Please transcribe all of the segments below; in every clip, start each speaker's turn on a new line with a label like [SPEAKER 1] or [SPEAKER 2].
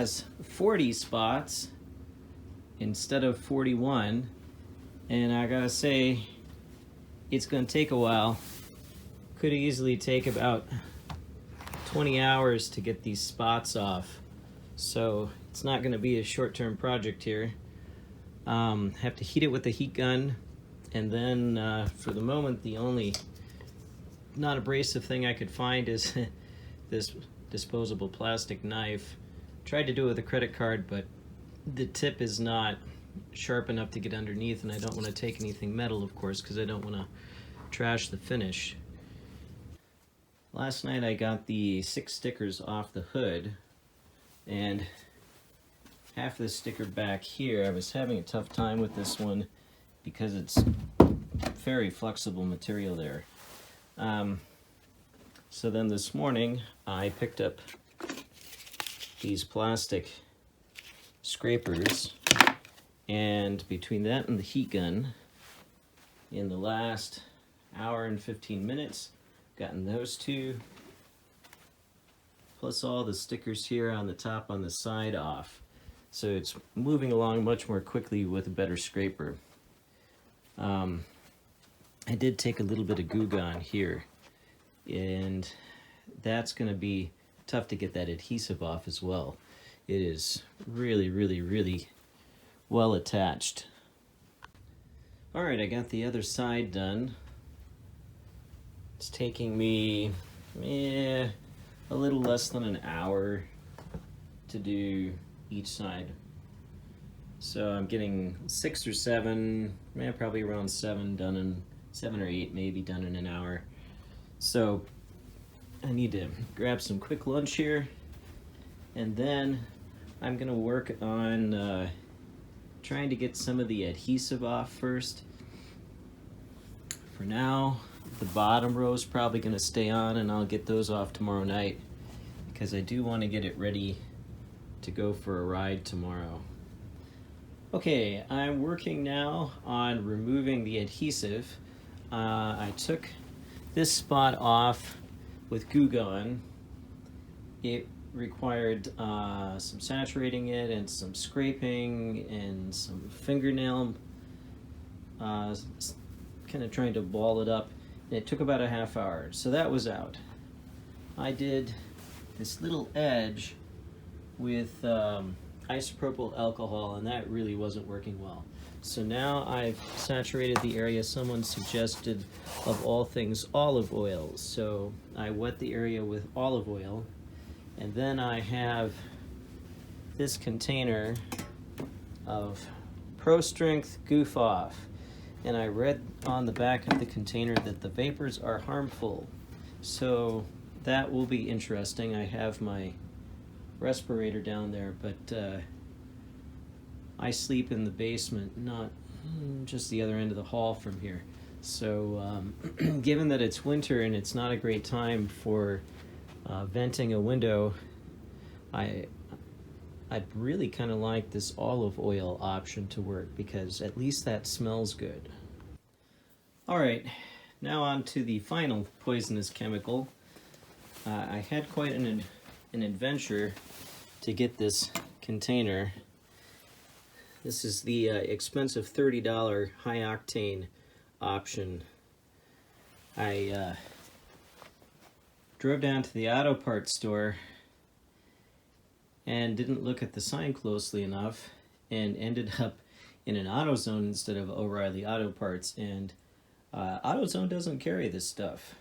[SPEAKER 1] has 40 spots instead of 41, and I gotta say it's gonna take a while. Could easily take about 20 hours to get these spots off, so it's not gonna be a short-term project here. Have to heat it with a heat gun, and then for the moment the only not abrasive thing I could find is this disposable plastic knife. Tried to do it with a credit card, but the tip is not sharp enough to get underneath, and I don't want to take anything metal, of course, because I don't want to trash the finish. Last night I got the 6 stickers off the hood, and half the sticker back here, I was having a tough time with this one because it's very flexible material there. So then this morning I picked up these plastic scrapers, and between that and the heat gun, in the last hour and 15 minutes, gotten those two, plus all the stickers here on the top on the side off. So it's moving along much more quickly with a better scraper. I did take a little bit of Goo Gone here, and that's going to be tough to get that adhesive off as well. It is really, really, really well attached. Alright, I got the other side done. It's taking me a little less than an hour to do each side. So I'm getting 6 or 7, probably around 7 done in 7 or 8 maybe done in an hour. So I need to grab some quick lunch here, and then I'm gonna work on trying to get some of the adhesive off first. For now, the bottom row is probably gonna stay on, and I'll get those off tomorrow night because I do want to get it ready to go for a ride tomorrow. Okay, I'm working now on removing the adhesive. I took this spot off with Goo Gone. It required some saturating it and some scraping and some fingernail, kind of trying to ball it up. And it took about a half hour, so that was out. I did this little edge with isopropyl alcohol, and that really wasn't working well. So now I've saturated the area someone suggested, of all things, olive oil. So I wet the area with olive oil, and then I have this container of Pro Strength Goof Off. And I read on the back of the container that the vapors are harmful. So that will be interesting. I have my respirator down there, but I sleep in the basement, not just the other end of the hall from here. So given that it's winter and it's not a great time for venting a window, I'd really kind of like this olive oil option to work, because at least that smells good. Alright, now on to the final poisonous chemical. I had quite an adventure to get this container. This is the expensive $30 high octane option. I drove down to the auto parts store and didn't look at the sign closely enough, and ended up in an AutoZone instead of O'Reilly Auto Parts, and AutoZone doesn't carry this stuff.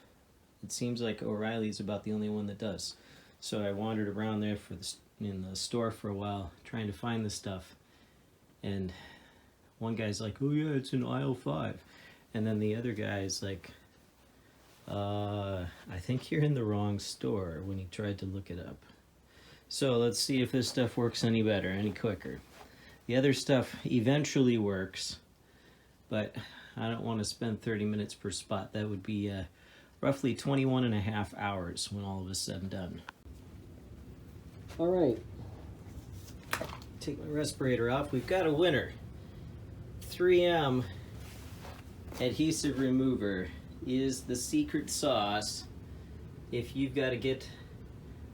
[SPEAKER 1] It seems like O'Reilly's about the only one that does. So I wandered around there in the store for a while trying to find this stuff, and one guy's like, oh yeah, it's in aisle 5, and then the other guy's like, I think you're in the wrong store, when he tried to look it up. So let's see if this stuff works any better, any quicker. The other stuff eventually works, but I don't want to spend 30 minutes per spot. That would be roughly 21 and a half hours when all of is said and done. All right, take my respirator off. We've got a winner. 3M adhesive remover is the secret sauce if you've got to get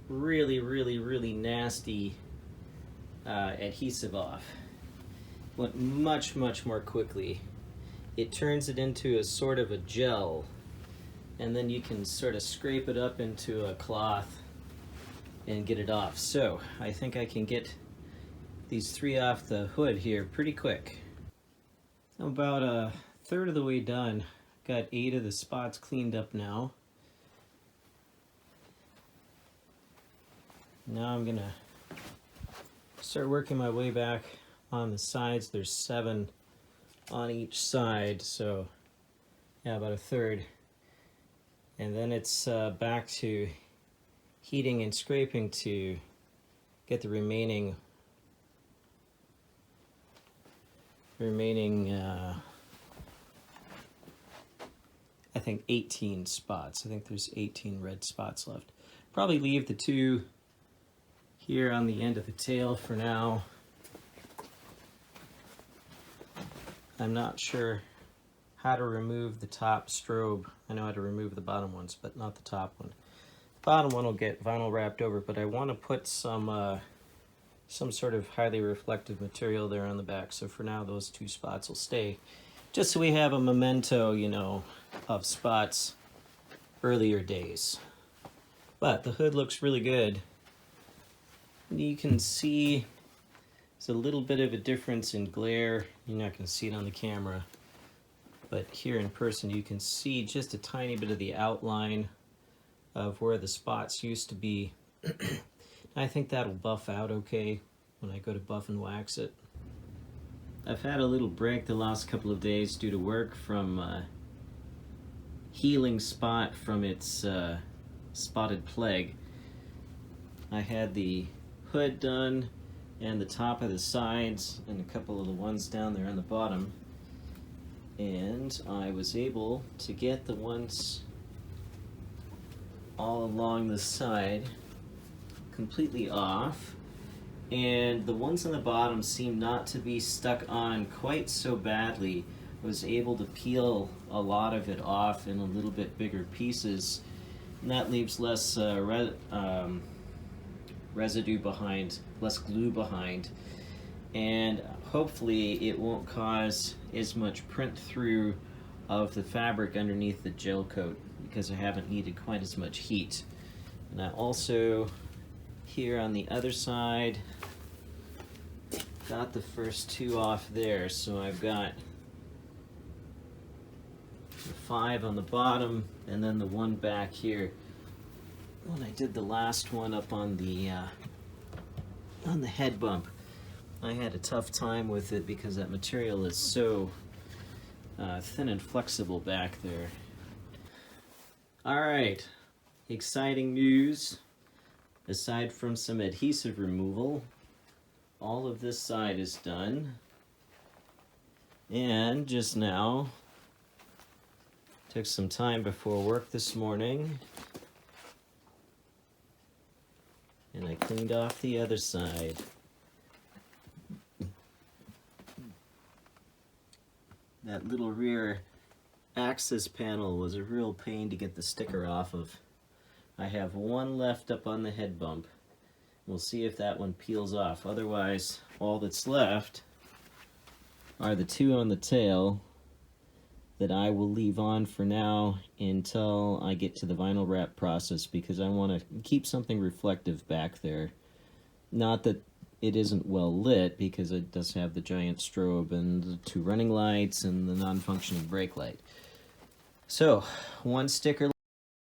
[SPEAKER 1] really, really, really nasty adhesive off. Went much more quickly. It turns it into a sort of a gel, and then you can sort of scrape it up into a cloth and get it off. So I think I can get these 3 off the hood here pretty quick. I'm about a third of the way done. Got 8 of the spots cleaned up now. Now I'm gonna start working my way back on the sides. There's 7 on each side, so yeah, about a third. And then it's back to heating and scraping to get the remaining I think 18 spots. I think there's 18 red spots left. Probably leave the 2 here on the end of the tail for now. I'm not sure how to remove the top strobe. I know how to remove the bottom ones, but not the top one. The bottom one will get vinyl wrapped over, but I want to put some sort of highly reflective material there on the back. So for now, those 2 spots will stay, just so we have a memento, you know, of spots earlier days. But the hood looks really good. You can see there's a little bit of a difference in glare. You're not going to see it on the camera, but here in person you can see just a tiny bit of the outline of where the spots used to be. I think that'll buff out okay when I go to buff and wax it. I've had a little break the last couple of days due to work from healing spot from its spotted plague. I had the hood done and the top of the sides and a couple of the ones down there on the bottom, and I was able to get the ones all along the side completely off, and the ones on the bottom seem not to be stuck on quite so badly. I was able to peel a lot of it off in a little bit bigger pieces, and that leaves less residue behind, less glue behind, and hopefully it won't cause as much print through of the fabric underneath the gel coat, because I haven't needed quite as much heat. And I also, here on the other side, got the first 2 off there, so I've got the 5 on the bottom and then the 1 back here. When I did the last one up on the head bump, I had a tough time with it because that material is so thin and flexible back there. All right, exciting news. Aside from some adhesive removal, all of this side is done. And just now, took some time before work this morning, and I cleaned off the other side. That little rear access panel was a real pain to get the sticker off of. I have 1 left up on the head bump. We'll see if that one peels off. Otherwise, all that's left are the 2 on the tail that I will leave on for now until I get to the vinyl wrap process, because I want to keep something reflective back there. Not that it isn't well lit, because it does have the giant strobe and the 2 running lights and the non-functioning brake light. So, 1 sticker